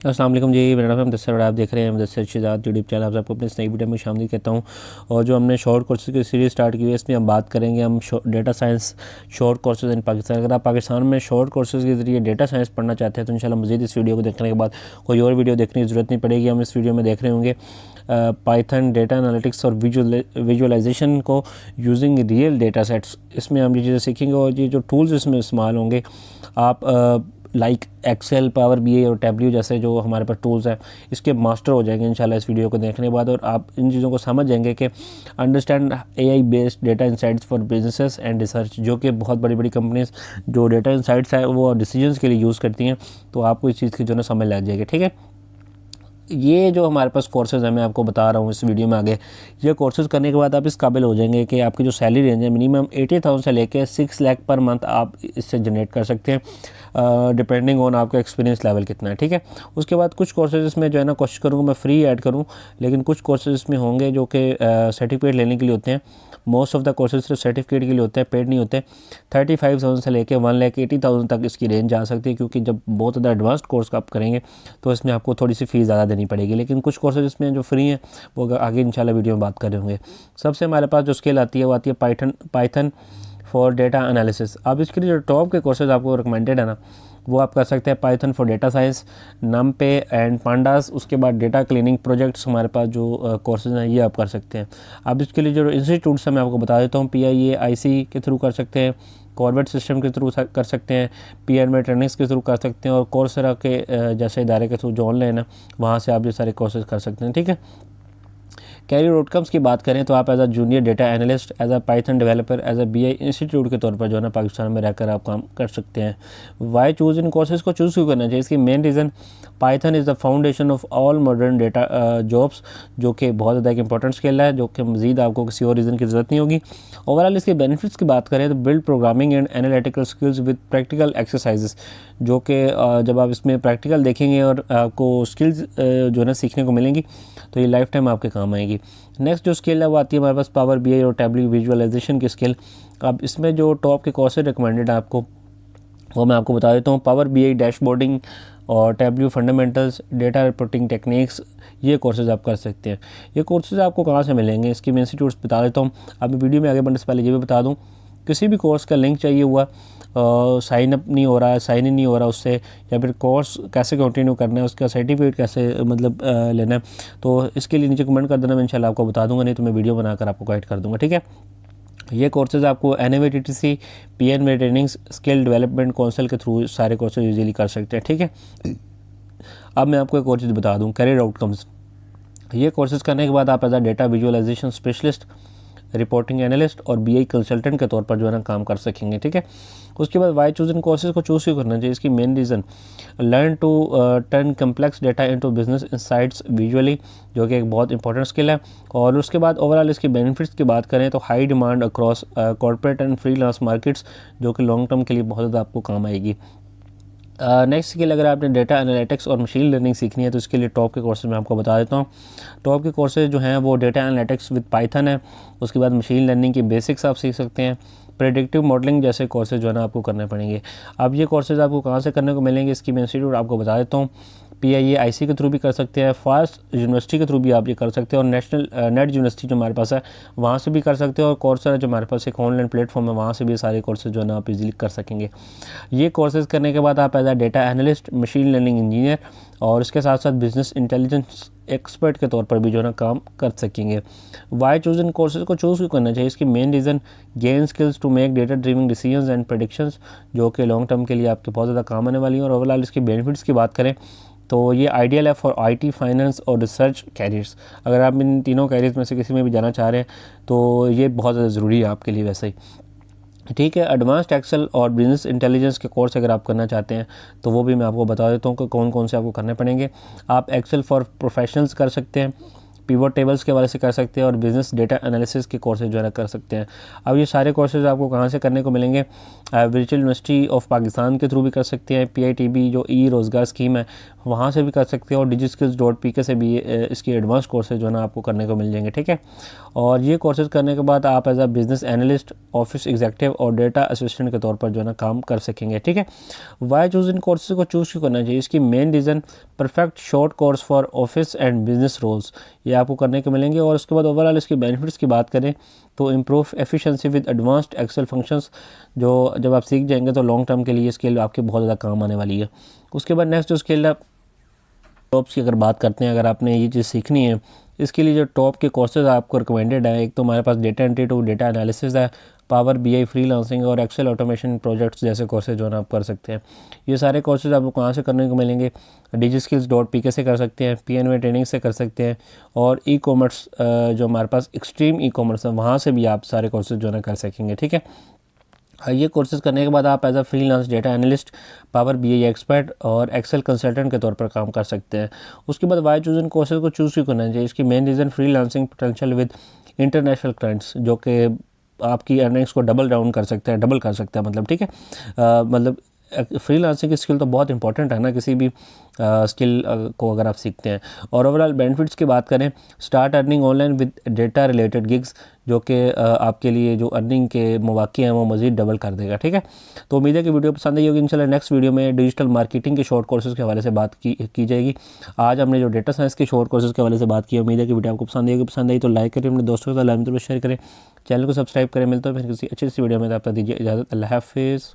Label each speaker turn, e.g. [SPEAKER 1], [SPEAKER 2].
[SPEAKER 1] अस्सलाम वालेकुम जी, मेरा नाम है मुदस्सिर और आप देख रहे हैं मुदस्सिर शहजाद यूट्यूब चैनल। आप सबको अपने इस नई वीडियो में शामिल कहता हूँ। और जो हमने शॉर्ट कोर्सेज की सीरीज़ स्टार्ट की है, इसमें हम बात करेंगे हम data science short courses in Pakistan. अगर आप पाकिस्तान में शॉर्ट कोर्सेज के ज़रिए डेटा साइंस पढ़ना चाहते हैं तो इंशाल्लाह मज़ीद इस वीडियो को देखने के बाद कोई और वीडियो देखने की ज़रूरत नहीं पड़ेगी। हम इस वीडियो में देख रहे होंगे पाइथन, डेटा एनालिटिक्स और विजुअलाइजेशन को यूजिंग रियल डेटा सेट्स। इसमें हम ये चीज़ें सीखेंगे और ये जो टूल्स इसमें इस्तेमाल होंगे आप लाइक एक्सेल, पावर बीआई और टैब्ल्यू जैसे जो हमारे पास टूल्स हैं इसके मास्टर हो जाएंगे इंशाल्लाह इस वीडियो को देखने के बाद। और आप इन चीज़ों को समझ जाएंगे कि understand AI based data insights for businesses and research, जो कि बहुत बड़ी बड़ी कंपनीज जो डेटा इंसाइट्स है वो डिसीजंस के लिए यूज़ करती हैं। तो आपको इस चीज़ की जो है समझ लग जाएगी। ठीक है, ये जो हमारे पास कोर्सेज़ हैं मैं आपको बता रहा हूँ इस वीडियो में आगे। ये कोर्सेज़ करने के बाद आप इस काबिल हो जाएंगे कि आपकी जो सैलरी रेंज है मिनिमम 80,000 से लेके 6 लाख पर मंथ आप इससे जनरेट कर सकते हैं, डिपेंडिंग ऑन आपका एक्सपीरियंस लेवल कितना है। ठीक है, उसके बाद कुछ कोर्सेज इसमें जो है ना कोशिश करूँगा मैं फ्री ऐड करूँ, लेकिन कुछ कोर्सेज इसमें होंगे जो कि सर्टिफिकेट लेने के लिए होते हैं। मोस्ट ऑफ द कोर्सेज सिर्फ सर्टिफिकेट के लिए होते हैं, पेड नहीं होते। 35,000 से लेके 1,80,000 तक इसकी रेंज जा सकती है, क्योंकि जब बहुत ज़्यादा एडवांस्ड कोर्स आप करेंगे तो इसमें आपको थोड़ी सी फ़ीस ज़्यादा देनी पड़ेगी। लेकिन कुछ कोर्सेज इसमें जो फ्री हैं वो आगे इंशाल्लाह वीडियो में बात कर रहे होंगे। सबसे हमारे पास जो स्किल आती है वो आती है पाइथन फॉर डेटा एनालिसिस। अब इसके लिए जो टॉप के कोर्सेज आपको रिकमेंडेड है ना वो आप कर सकते हैं Python for data science, NumPy and pandas. उसके बाद डेटा क्लीनिंग प्रोजेक्ट्स हमारे पास जो कोर्सेज हैं ये आप कर सकते हैं। अब इसके लिए जो इंस्टीट्यूट्स हैं मैं आपको बता देता हूँ। PIA IC के थ्रू कर सकते हैं, कॉर्बेट सिस्टम के थ्रू कर सकते हैं, PNB ट्रेनिंग्स के थ्रू कर सकते हैं, और कोर्सेरा के जैसे इदारे के थ्रू जो ऑनलाइन है वहाँ से आप ये सारे कोर्सेज कर सकते हैं। ठीक है, कैरियर आउटकम्स की बात करें तो आप as a junior data analyst, as a python developer, as a BI institute के तौर पर जो है ना पाकिस्तान में रहकर आप काम कर सकते हैं। वाई चूज़ इन कोर्सेज़ को चूज़ क्यों करना चाहिए? इसकी main reason Python is the foundation of all modern data jobs, जो कि बहुत ज़्यादा एक इंपॉर्टेंट स्किल है, जो कि मज़ीद आपको किसी और रीज़न की ज़रूरत नहीं होगी। ओवरऑल इसके बेनिफिट्स की बात करें तो build programming and analytical skills with practical exercises, जो कि जब आप इसमें प्रैक्टिकल देखेंगे और आपको स्किल्स जो है ना सीखने को मिलेंगी तो ये लाइफ टाइम आपके काम आएगी। नेक्स्ट जो स्किल है वो आती है हमारे पास पावर BI और टैब्ल्यू विजुअलाइजेशन की स्किल। अब इसमें जो टॉप के कोर्सेज रिकमेंडेड है आपको वो मैं आपको बता देता हूँ। पावर BI डैशबोर्डिंग और Tableau fundamentals, data reporting techniques, ये कोर्सेज आप कर सकते हैं। ये कोर्सेज आपको कहाँ से मिलेंगे इसकी मैं इंस्टीट्यूट्स बता देता हूँ। अब वीडियो में आगे बढ़ने से पहले ये भी बता दूँ, किसी भी कोर्स का लिंक चाहिए हुआ, साइन अप नहीं हो रहा है, साइन इन नहीं हो रहा उससे, या फिर कोर्स कैसे कंटिन्यू करना है, उसका सर्टिफिकेट कैसे मतलब लेना है, तो इसके लिए नीचे कमेंट कर देना, मैं इंशाल्लाह आपको बता दूंगा, नहीं तो मैं वीडियो बनाकर आपको गाइड कर दूंगा। ठीक है, ये कोर्सेज आपको NAVTTC, PNB trainings, skill development council के थ्रू सारे कोर्सेज यूजिली कर सकते हैं। ठीक है, अब मैं आपको एक और चीज़ बता दूँ, करियर आउटकम्स। ये कोर्सेज करने के बाद आप as a data visualisation specialist, reporting analyst और BI कंसल्टेंट के तौर पर जो है ना काम कर सकेंगे। ठीक है, उसके बाद वाई चूज इन कोर्सेज को चूज़ क्यों करना चाहिए? इसकी main reason learn to turn complex data into business insights visually, जो कि एक बहुत इंपॉर्टेंट स्किल है। और उसके बाद ओवरऑल इसके बेनिफिट्स की बात करें तो high demand across corporate and freelance markets, जो कि लॉन्ग टर्म के लिए बहुत ज़्यादा आपको काम आएगी। नेक्स्ट स्किल अगर आपने डेटा एनालिटिक्स और मशीन लर्निंग सीखनी है तो इसके लिए टॉप के कोर्सेज मैं आपको बता देता हूँ। टॉप के कोर्सेज जो हैं वो डेटा एनालिटिक्स विद पाइथन है, उसके बाद मशीन लर्निंग की बेसिक्स आप सीख सकते हैं, प्रेडिक्टिव मॉडलिंग जैसे कोर्सेज जो है ना आपको करने पड़ेंगे। अब ये कोर्सेज आपको कहाँ से करने को मिलेंगे इसकी मैं इंस्टीट्यूट आपको बता देता हूँ। PIA IC के थ्रू भी कर सकते हैं, फास्ट यूनिवर्सिटी के थ्रू भी आप ये कर सकते हैं, और नेशनल नेट यूनिवर्सिटी जो हमारे पास है वहाँ से भी कर सकते हैं, और कोर्सेरा जो हमारे पास एक ऑनलाइन प्लेटफॉर्म है वहाँ से भी सारे कोर्सेज जो है ना आप इजीली कर सकेंगे। ये कोर्सेज करने के बाद आप as a data analyst, machine learning engineer और इसके साथ साथ बिजनेस इंटेलिजेंस एक्सपर्ट के तौर पर भी जो है ना काम कर सकेंगे। वाई चूज इन कोर्सेज को चूज़ क्यों करना चाहिए? इसकी main reason gain skills to make data driving decisions and predictions, जो कि लॉन्ग टर्म के लिए आपके बहुत ज़्यादा काम आने वाली हैं। और ओवरऑल इसके बेनिफिट्स की बात करें तो ये आइडियल है फॉर IT, फाइनेंस और रिसर्च कैरियर्स। अगर आप इन तीनों कैरियर्स में से किसी में भी जाना चाह रहे हैं तो ये बहुत ज़्यादा ज़रूरी है आपके लिए वैसे ही। ठीक है, एडवांस्ड एक्सेल और बिजनेस इंटेलिजेंस के कोर्स अगर आप करना चाहते हैं तो वो भी मैं आपको बता देता हूँ कि कौन कौन से आपको करने पड़ेंगे। आप एक्सेल फॉर प्रोफेशनल्स कर सकते हैं, पिवट टेबल्स के हवाले से कर सकते हैं और बिजनेस डेटा एनालिसिस के कोर्सेज जो है ना कर सकते हैं। अब ये सारे कोर्सेज आपको कहाँ से करने को मिलेंगे? वर्चुअल यूनिवर्सिटी ऑफ पाकिस्तान के थ्रू भी कर सकते हैं, PITB जो रोज़गार स्कीम है वहाँ से भी कर सकते हैं, और digiskills.pk से भी इसके एडवांस कोर्सेज जो है ना आपको करने को मिल जाएंगे, ठीक है। और ये कोर्सेज करने के बाद आप as a business analyst, office executive और डेटा असिस्टेंट के तौर पर जो है ना काम कर सकेंगे, ठीक है। वाई चूज़ इन कोर्सेज को चूज़ क्यों करना चाहिए? इसकी main reason perfect short course for office and business roles, ये आपको करने को मिलेंगे। और उसके बाद ओवरऑल इसके बेनिफिट्स की बात करें तो improve efficiency with advanced excel functions, जो जब आप सीख जाएंगे तो लॉन्ग टर्म के लिए स्किल आपके बहुत ज़्यादा काम आने वाली है। उसके बाद नेक्स्ट जो स्किल है टॉप्स की अगर बात करते हैं, अगर आपने ये चीज़ सीखनी है इसके लिए जो टॉप के कोर्सेज आपको रिकमेंडेड है, एक तो हमारे पास data entry to data analysis है, पावर BI फ्रीलांसिंग और एक्सेल ऑटोमेशन प्रोजेक्ट्स जैसे कोर्सेज जो है ना आप कर सकते हैं। ये सारे कोर्सेज आपको कहाँ से करने को मिलेंगे? digiskills.pk से कर सकते हैं, PNV ट्रेनिंग से कर सकते हैं, और ई-कॉमर्स जो हमारे पास एक्सट्रीम ई-कॉमर्स है वहाँ से भी आप सारे कोर्सेज जो है ना कर सकेंगे, ठीक है। ये कोर्सेज करने के बाद आप as a freelance data analyst, power BI expert और एक्सेल कंसल्टेंट के तौर पर काम कर सकते हैं। उसके बाद वाई चूज़ इन कोर्सेज को चूज़ क्यों करना चाहिए? इसकी main reason freelancing potential with international clients, जो कि आपकी अर्निंग्स को डबल कर सकते हैं, मतलब, ठीक है। मतलब फ्रीलांसिंग की स्किल तो बहुत इंपॉर्टेंट है ना किसी भी स्किल को अगर आप सीखते हैं। और ओवरऑल बेनिफिट्स की बात करें, start earning online with data related gigs, जो कि आपके लिए जो अर्निंग के मौके हैं वो मज़ीद डबल कर देगा, ठीक है। तो उम्मीद है कि वीडियो पसंद आई होगी। इंशाल्लाह नेक्स्ट वीडियो में डिजिटल मार्केटिंग के शॉर्ट कोर्सेज़ के हवाले से बात की जाएगी। आज हमने जो डेटा साइंस के शॉर्ट कोर्सेज़ के हवाले से बात की, उम्मीद है कि वीडियो आपको पसंद आई तो लाइक करें, अपने दोस्तों के साथ लाइव में शेयर करें, चैनल को सब्सक्राइब करें। मिलते हैं फिर किसी अच्छी सी वीडियो में, तब तक दीजिए इजाज़त। अल्लाह हाफिज़।